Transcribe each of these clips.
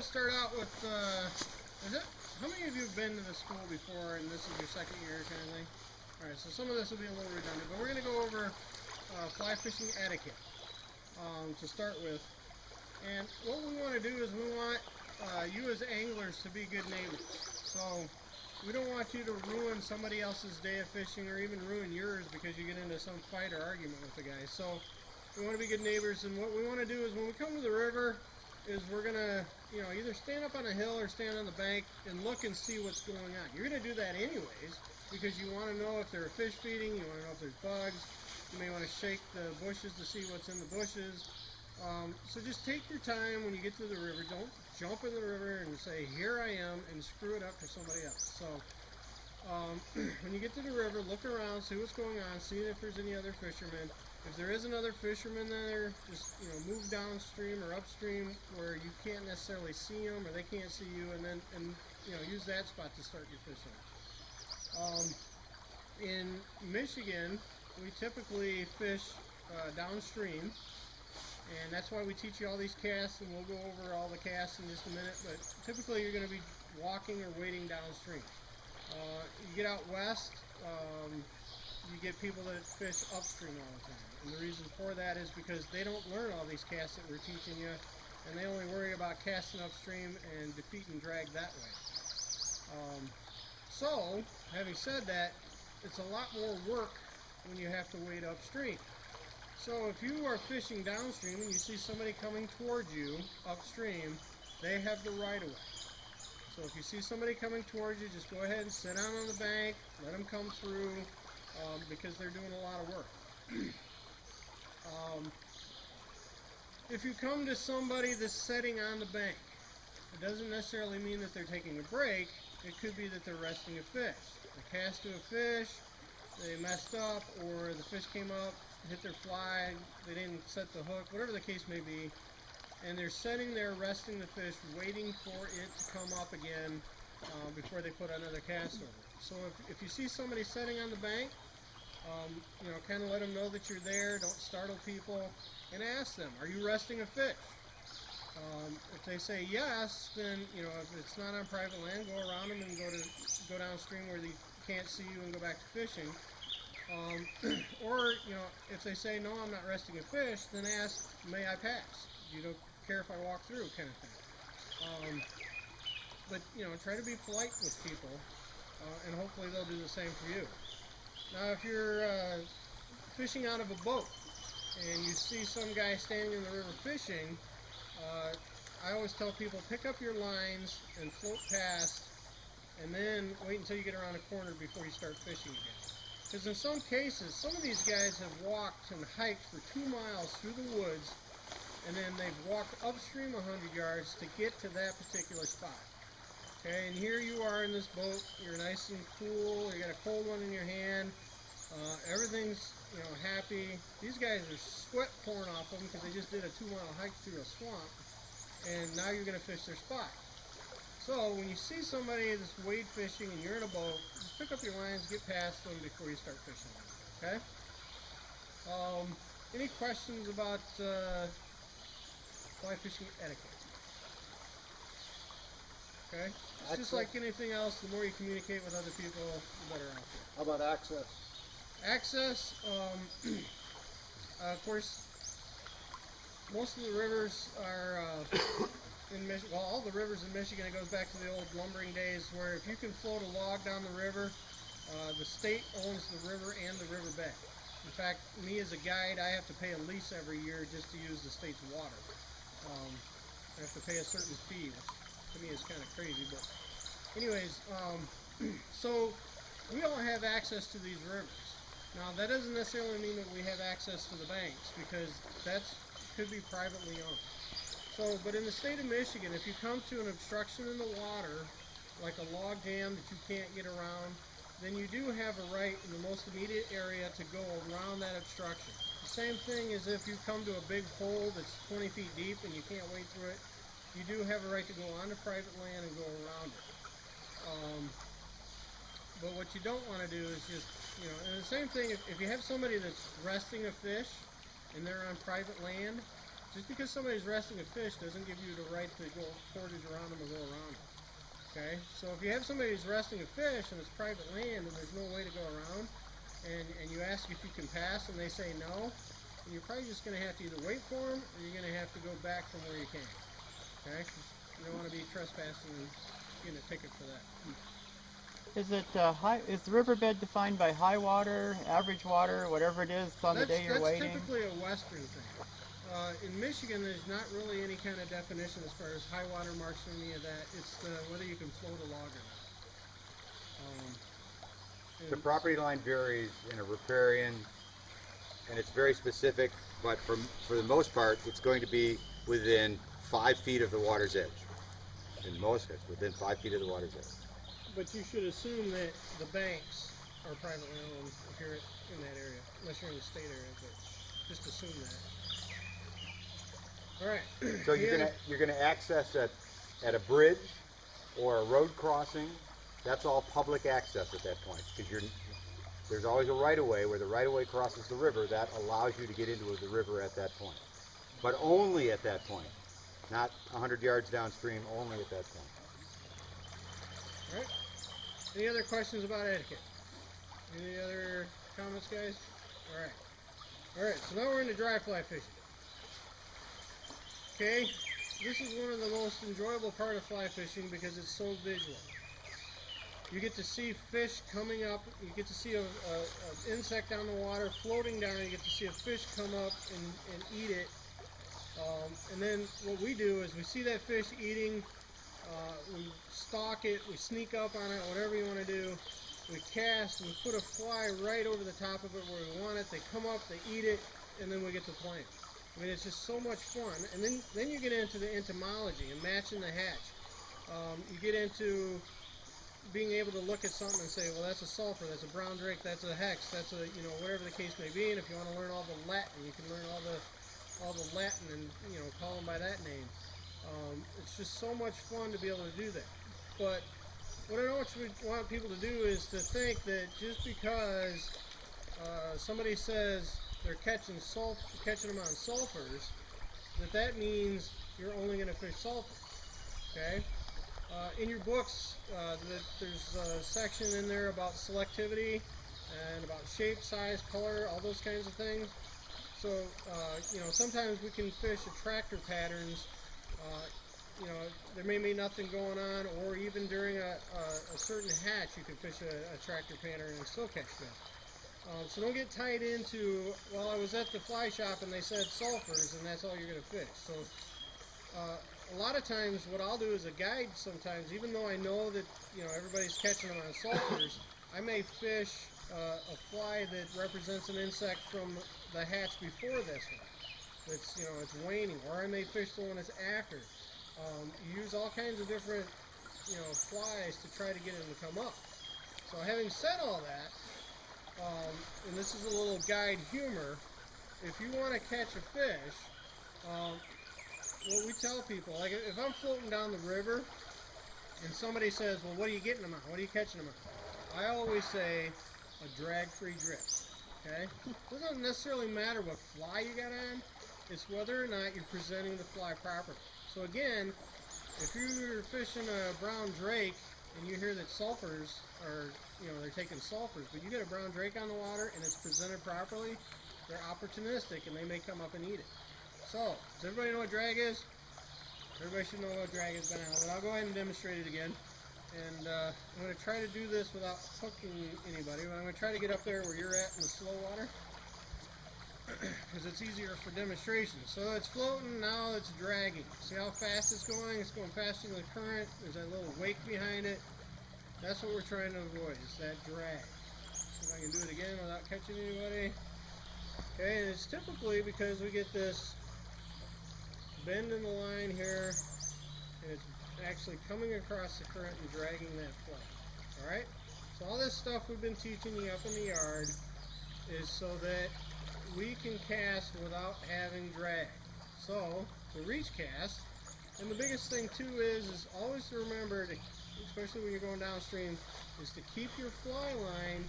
start out with, how many of you have been to the school before and this is your second year kind of thing? Alright, so some of this will be a little redundant, but we're going to go over fly fishing etiquette to start with. And what we want to do is we want you as anglers to be good neighbors. So we don't want you to ruin somebody else's day of fishing or even ruin yours because you get into some fight or argument with the guy. So we want to be good neighbors, and what we want to do is when we come to the river is we're going to, either stand up on a hill or stand on the bank and look and see what's going on. You're going to do that anyways because you want to know if there are fish feeding, you want to know if there's bugs, you may want to shake the bushes to see what's in the bushes. So just take your time when you get to the river. Don't jump in the river and say, here I am, and screw it up for somebody else. So when you get to the river, look around, see what's going on, see if there's any other fishermen. If there is another fisherman there, just move downstream or upstream where you can't necessarily see them or they can't see you, and then use that spot to start your fishing. In Michigan, we typically fish downstream, and that's why we teach you all these casts, and we'll go over all the casts in just a minute, but typically you're going to be walking or wading downstream. You get out west, you get people that fish upstream all the time, and the reason for that is because they don't learn all these casts that we're teaching you, and they only worry about casting upstream and defeat and drag that way. So, having said that, it's a lot more work when you have to wade upstream. So if you are fishing downstream and you see somebody coming towards you upstream, they have the right of way. So if you see somebody coming towards you, just go ahead and sit down on the bank, let them come through, because they're doing a lot of work. If you come to somebody that's sitting on the bank, it doesn't necessarily mean that they're taking a break. It could be that they're resting a fish. They cast to a fish, they messed up, or the fish came up, hit their fly, they didn't set the hook, whatever the case may be, and they're sitting there resting the fish, waiting for it to come up again before they put another cast over it. So if you see somebody sitting on the bank, kind of let them know that you're there, don't startle people, and ask them, are you resting a fish? If they say yes, then, if it's not on private land, go around them and go downstream where they can't see you and go back to fishing. Or, if they say, no, I'm not resting a fish, then ask, may I pass? You don't care if I walk through, kind of thing. But, try to be polite with people, and hopefully they'll do the same for you. Now, if you're fishing out of a boat, and you see some guy standing in the river fishing, I always tell people, pick up your lines and float past, and then wait until you get around a corner before you start fishing again. Because in some cases, some of these guys have walked and hiked for 2 miles through the woods, and then they've walked upstream 100 yards to get to that particular spot. Okay, and here you are in this boat, you're nice and cool, you got a cold one in your hand, everything's, happy. These guys are sweat pouring off them because they just did a 2-mile hike through a swamp, and now you're going to fish their spot. So when you see somebody that's wade fishing and you're in a boat, just pick up your lines, get past them before you start fishing them, okay? Any questions about fly fishing etiquette? Okay? It's just like anything else, the more you communicate with other people, the better off. How about access? Access, of course, most of the rivers are in Michigan. Well, all the rivers in Michigan, it goes back to the old lumbering days where if you can float a log down the river, the state owns the river and the riverbed. In fact, me as a guide, I have to pay a lease every year just to use the state's water. I have to pay a certain fee, which to me is kind of crazy. But anyways, so we all have access to these rivers. Now, that doesn't necessarily mean that we have access to the banks, because that could be privately owned. So, but in the state of Michigan, if you come to an obstruction in the water, like a log jam that you can't get around, then you do have a right in the most immediate area to go around that obstruction. The same thing as if you come to a big hole that's 20 feet deep and you can't wade through it, you do have a right to go onto private land and go around it. But what you don't want to do is just, and the same thing, if you have somebody that's resting a fish and they're on private land, Just because somebody's resting a fish doesn't give you the right to go portage around them or go around them. Okay? So if you have somebody who's resting a fish and it's private land and there's no way to go around, and you ask if you can pass and they say no, then you're probably just going to have to either wait for them or you're going to have to go back from where you came. Okay? 'Cause you don't want to be trespassing and getting a ticket for that. Is it is the riverbed defined by high water, average water, whatever it is on the day you're waiting? That's typically a western thing. In Michigan, there's not really any kind of definition as far as high water marks or any of that. It's whether you can float a log or not. The property line varies in a riparian, and it's very specific, but for the most part, it's going to be within 5 feet of the water's edge. In most cases, within 5 feet of the water's edge. But you should assume that the banks are privately owned if you're in that area, unless you're in the state area, but just assume that. All right. So you're gonna access at a bridge or a road crossing. That's all public access at that point, because there's always a right-of-way where the right-of-way crosses the river. That allows you to get into the river at that point, but only at that point, not 100 yards downstream. Only at that point. All right. Any other questions about etiquette? Any other comments, guys? All right. All right. So now we're into dry fly fishing. Okay, this is one of the most enjoyable part of fly fishing because it's so visual. You get to see fish coming up, you get to see an insect down the water floating down, you get to see a fish come up and eat it. And then what we do is we see that fish eating, we stalk it, we sneak up on it, whatever you want to do. We cast, we put a fly right over the top of it where we want it, they come up, they eat it, and then we get to playing. I mean, it's just so much fun. And then you get into the entomology and matching the hatch. You get into being able to look at something and say, well, that's a sulfur, that's a brown drake, that's a hex, that's a, you know, whatever the case may be. And if you want to learn all the Latin, you can learn all the Latin and, you know, call them by that name. It's just so much fun to be able to do that. But what I don't want people to do is to think that just because somebody says they're catching them on sulfurs, that means you're only going to fish sulfurs. Okay? In your books, there's a section in there about selectivity and about shape, size, color, all those kinds of things. So, you know, sometimes we can fish attractor patterns. You know, there may be nothing going on, or even during a certain hatch, you can fish a attractor pattern and still catch fish. So don't get tied into, well, I was at the fly shop and they said sulfurs and that's all you're going to fish. So a lot of times what I'll do as a guide sometimes, even though I know that, you know, everybody's catching them on sulfurs, I may fish a fly that represents an insect from the hatch before this one. That's, you know, it's waning. Or I may fish the one that's after. You use all kinds of different, you know, flies to try to get them to come up. So having said all that, and this is a little guide humor, if you want to catch a fish, what we tell people, like if I'm floating down the river and somebody says, well, what are you getting them on? What are you catching them on? I always say a drag-free drift. Okay? It doesn't necessarily matter what fly you got on, it's whether or not you're presenting the fly properly. So again, if you're fishing a brown drake and you hear that sulfurs are, you know, they're taking sulfurs, but you get a brown drake on the water and it's presented properly, they're opportunistic and they may come up and eat it. So, does everybody know what drag is? Everybody should know what drag is by now, but I'll go ahead and demonstrate it again. And I'm going to try to do this without hooking anybody, but I'm going to try to get up there where you're at in the slow water, because it's easier for demonstration. So it's floating, now it's dragging. See how fast it's going? It's going faster than the current. There's that little wake behind it. That's what we're trying to avoid, is that drag. See if I can do it again without catching anybody. Okay, and it's typically because we get this bend in the line here, and it's actually coming across the current and dragging that fly. Alright? So all this stuff we've been teaching you up in the yard is so that we can cast without having drag. So, the reach cast, and the biggest thing too is always to remember, to, especially when you're going downstream, is to keep your fly line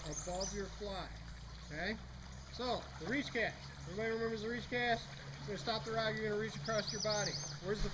above your fly. Okay? So, the reach cast. Everybody remembers the reach cast? You're going to stop the ride, you're going to reach across your body. Where's the